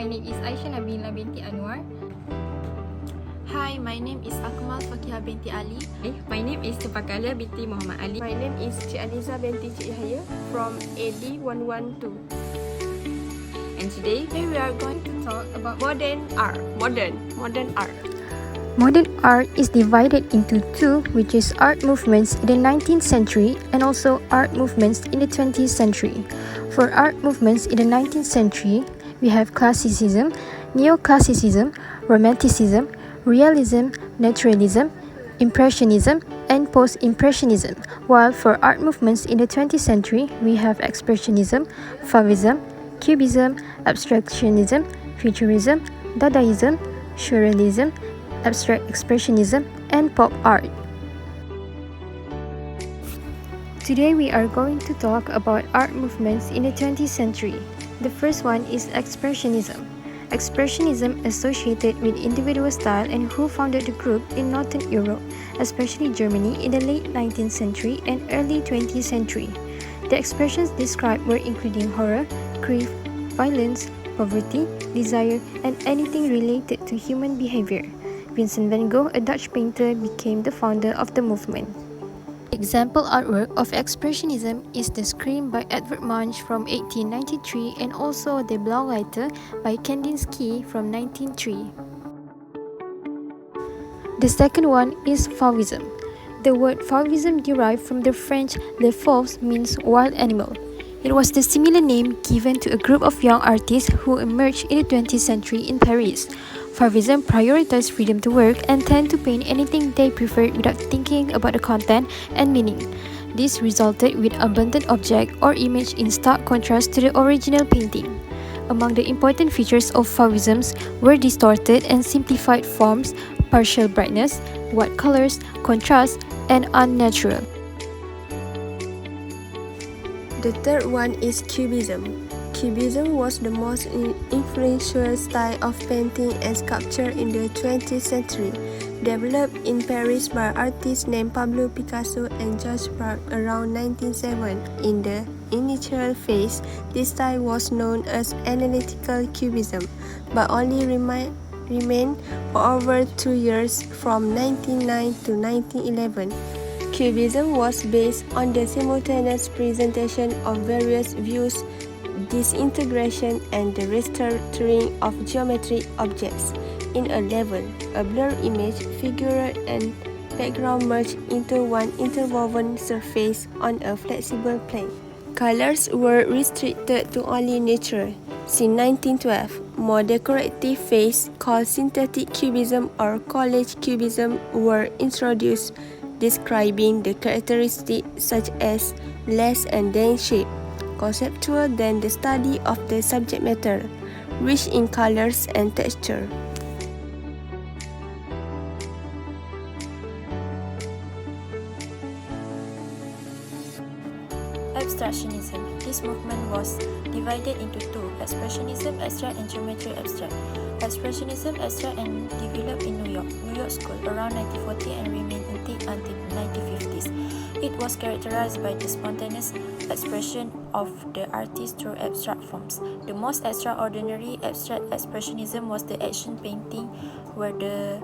My name is Aisha Nabila binti Anwar. Hi, my name is Akmal Fakihah binti Ali. My name is Tupakalia binti Muhammad Ali. My name is Cik Aliza binti Cik Yahya from AD 112. And today We are going to talk about Modern art. Modern art. Modern art is divided into two, which is art movements in the 19th century and also art movements in the 20th century. For art movements in the 19th century, we have classicism, neoclassicism, romanticism, realism, naturalism, impressionism, and post-impressionism. While for art movements in the 20th century, we have expressionism, fauvism, cubism, abstractionism, futurism, dadaism, surrealism, abstract expressionism, and pop art. Today we are going to talk about art movements in the 20th century. The first one is Expressionism. Expressionism associated with individual style and who founded the group in Northern Europe, especially Germany in the late 19th century and early 20th century. The expressions described were including horror, grief, violence, poverty, desire, and anything related to human behavior. Vincent van Gogh, a Dutch painter, became the founder of the movement. Example artwork of Expressionism is The Scream by Edvard Munch from 1893 and also The Blaulichter by Kandinsky from 1903. The second one is Fauvism. The word Fauvism derived from the French Le Fauve means wild animal. It was the similar name given to a group of young artists who emerged in the 20th century in Paris. Fauvism prioritized freedom to work and tend to paint anything they preferred without thinking about the content and meaning. This resulted with abundant object or image in stark contrast to the original painting. Among the important features of Fauvisms were distorted and simplified forms, partial brightness, white colors, contrast, and unnatural. The third one is Cubism. Cubism was the most influential style of painting and sculpture in the 20th century, developed in Paris by artists named Pablo Picasso and Georges Braque around 1907. In the initial phase, this style was known as analytical cubism, but only remained for over 2 years from 1909 to 1911. Cubism was based on the simultaneous presentation of various views, disintegration, and the restructuring of geometric objects in a level, a blurred image, figure, and background merged into one interwoven surface on a flexible plane. Colors were restricted to only nature. Since 1912, more decorative phases called synthetic cubism or collage cubism were introduced, describing the characteristics such as less and dense shape, conceptual than the study of the subject matter, rich in colors and texture. Abstractionism. This movement was divided into two: Expressionism abstract and Geometry abstract. Expressionism abstract and developed in New York School around 1940 and remained intact until 1950s. It was characterized by the spontaneous expression of the artist through abstract forms. The most extraordinary abstract expressionism was the action painting, where the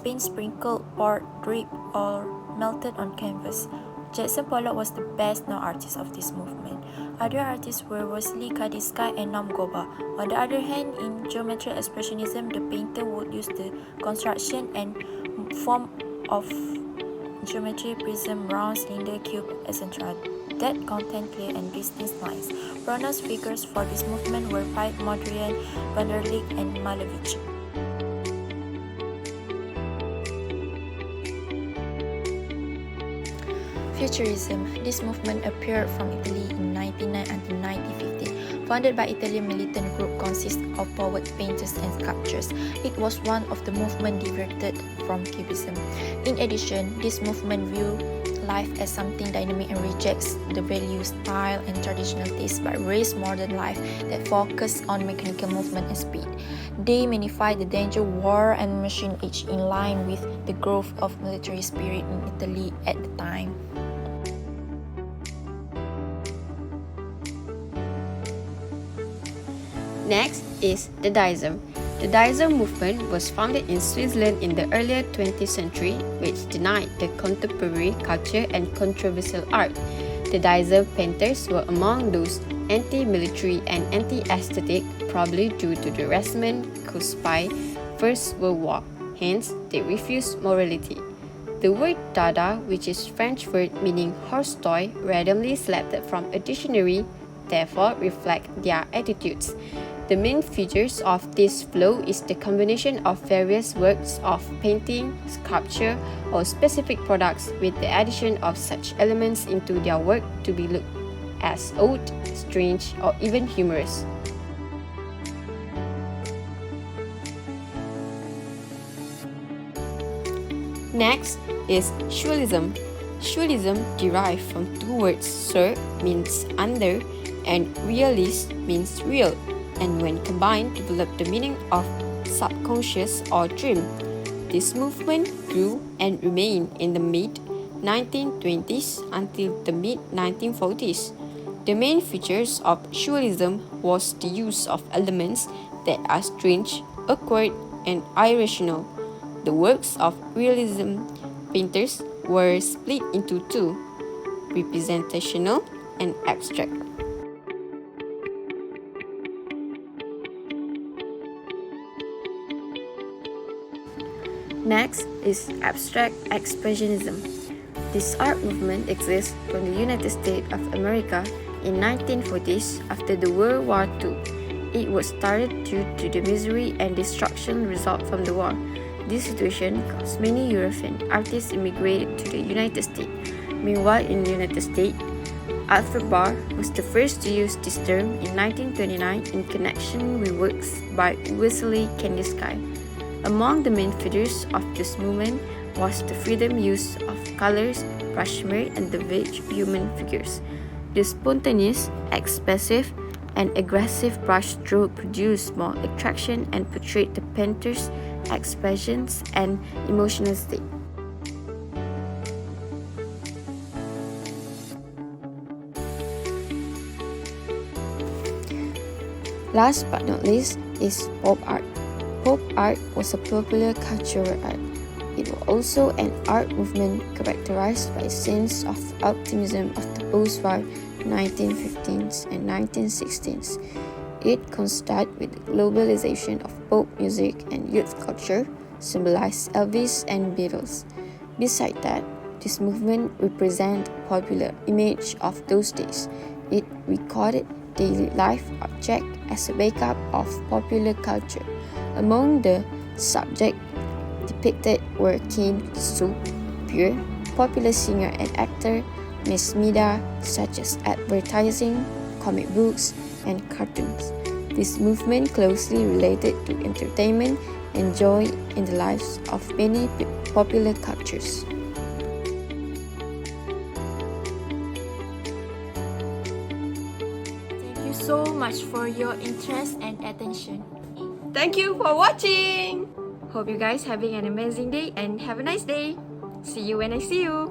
paint sprinkled, poured, dripped, or melted on canvas. Jackson Pollock was the best known artist of this movement. Other artists were Wassily Kandinsky and Noam Goba. On the other hand, in geometric expressionism, the painter would use the construction and form of geometry, prism, round, cylinder, cube, etc. that contain clear and distinct lines. Pronounced figures for this movement were Piet Mondrian, Van der Leek, and Malevich. Futurism. This movement appeared from Italy in 1909 until 1950. Founded by Italian militant group, consists of poet, painters, and sculptors. It was one of the movement diverted from Cubism. In addition, this movement viewed life as something dynamic and rejects the value, style, and traditional taste, but raised modern life that focused on mechanical movement and speed. They magnified the danger war and machine age in line with the growth of military spirit in Italy at the time. Next is Dadaism. The Dadaism movement was founded in Switzerland in the earlier 20th century, which denied the contemporary culture and controversial art. The Dadaism painters were among those anti-military and anti-aesthetic, probably due to the resentment caused by First World War. Hence, they refused morality. The word Dada, which is French word meaning horse toy, randomly selected from a dictionary, therefore reflect their attitudes. The main features of this flow is the combination of various works of painting, sculpture, or specific products with the addition of such elements into their work to be looked as odd, strange, or even humorous. Next is Surrealism. Surrealism derived from two words, sur means under and realist means real, and when combined developed the meaning of subconscious or dream. This movement grew and remained in the mid-1920s until the mid-1940s. The main features of Surrealism was the use of elements that are strange, awkward, and irrational. The works of realism painters were split into two, representational and abstract. Next is Abstract Expressionism. This art movement exists from the United States of America in 1940s after the World War II. It was started due to the misery and destruction result from the war. This situation caused many European artists immigrated to the United States. Meanwhile, in the United States, Alfred Barr was the first to use this term in 1929 in connection with works by Wassily Kandinsky. Among the main features of this movement was the freedom use of colors, brushwork, and the vague human figures. The spontaneous, expressive, and aggressive brush stroke produced more attraction and portrayed the painter's expressions and emotional state. Last but not least is pop art. Pop art was a popular cultural art. It was also an art movement characterized by a sense of optimism of the post-war 1950s and 1960s. It coincided with the globalization of pop music and youth culture, symbolized Elvis and Beatles. Besides that, this movement represents a popular image of those days. It recorded daily life objects as a backup of popular culture. Among the subjects depicted were Kim Soo Pure, popular singer and actor, Miss Mida, such as advertising, comic books, and cartoons. This movement closely related to entertainment and joy in the lives of many popular cultures. Thank you so much for your interest and attention. Thank you for watching! Hope you guys having an amazing day and have a nice day. See you when I see you.